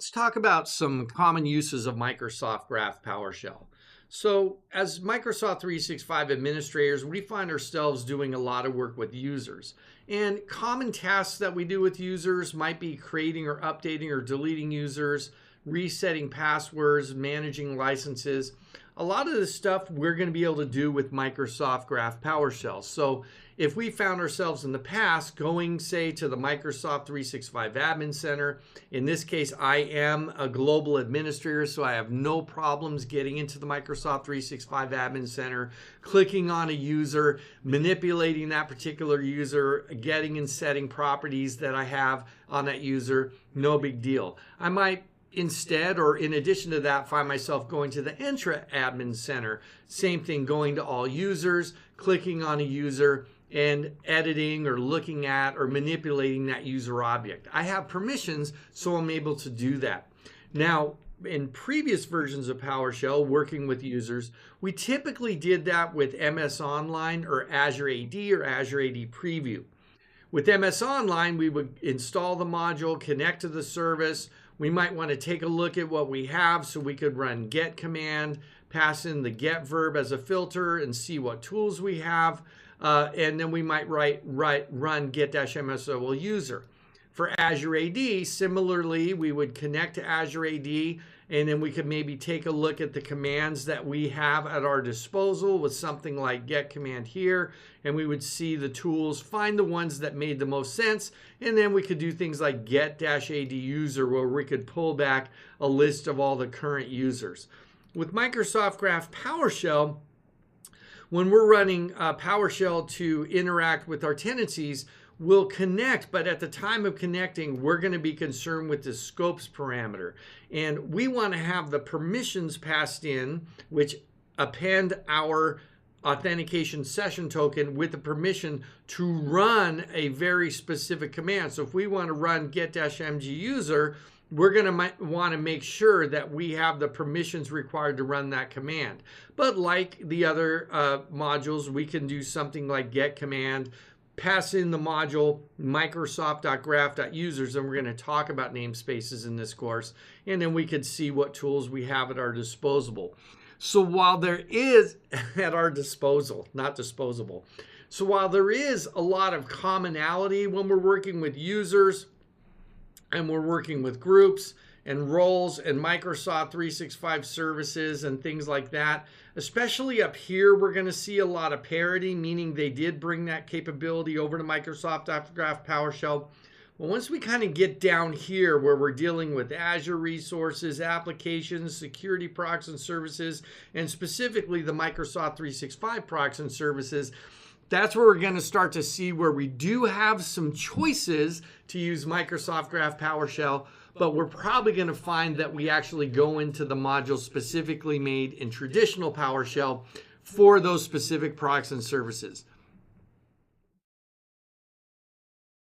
Let's talk about some common uses of Microsoft Graph PowerShell. So as Microsoft 365 administrators, we find ourselves doing a lot of work with users. And common tasks that we do with users might be creating or updating or deleting users, resetting passwords, managing licenses. A lot of this stuff we're going to be able to do with Microsoft Graph PowerShell. So if we found ourselves in the past going, say, to the Microsoft 365 Admin Center, in this case, I am a global administrator, so I have no problems getting into the Microsoft 365 Admin Center, clicking on a user, manipulating that particular user, getting and setting properties that I have on that user, no big deal. I might instead, or in addition to that, find myself going to the Entra Admin Center. Same thing, going to all users, clicking on a user, and editing or looking at or manipulating that user object. I have permissions, so I'm able to do that. Now, in previous versions of PowerShell, working with users, we typically did that with MSOnline or Azure AD or Azure AD Preview. With MSOnline, we would install the module, connect to the service. We might want to take a look at what we have, so we could run get command, pass in the get verb as a filter and see what tools we have. And then we might run Get-MgUser. For Azure AD, similarly, we would connect to Azure AD, and then we could maybe take a look at the commands that we have at our disposal with something like get command here, and we would see the tools, find the ones that made the most sense, and then we could do things like Get-AD-user, where we could pull back a list of all the current users. With Microsoft Graph PowerShell, when we're running PowerShell to interact with our tenancies, we'll connect, but at the time of connecting, we're going to be concerned with the scopes parameter. And we want to have the permissions passed in, which append our authentication session token with the permission to run a very specific command. So if we want to run Get-MgUser, we're going to want to make sure that we have the permissions required to run that command. But like the other modules, we can do something like get command, pass in the module Microsoft.graph.users, and we're going to talk about namespaces in this course, and then we could see what tools we have at our disposal. So while there is at our disposal, not disposable. So while there is a lot of commonality when we're working with users, and we're working with groups and roles and Microsoft 365 services and things like that. Especially up here, we're going to see a lot of parity, meaning they did bring that capability over to Microsoft Graph PowerShell. Well, once we kind of get down here where we're dealing with Azure resources, applications, security products and services, and specifically the Microsoft 365 products and services, that's where we're going to start to see where we do have some choices to use Microsoft Graph PowerShell, but we're probably going to find that we actually go into the modules specifically made in traditional PowerShell for those specific products and services.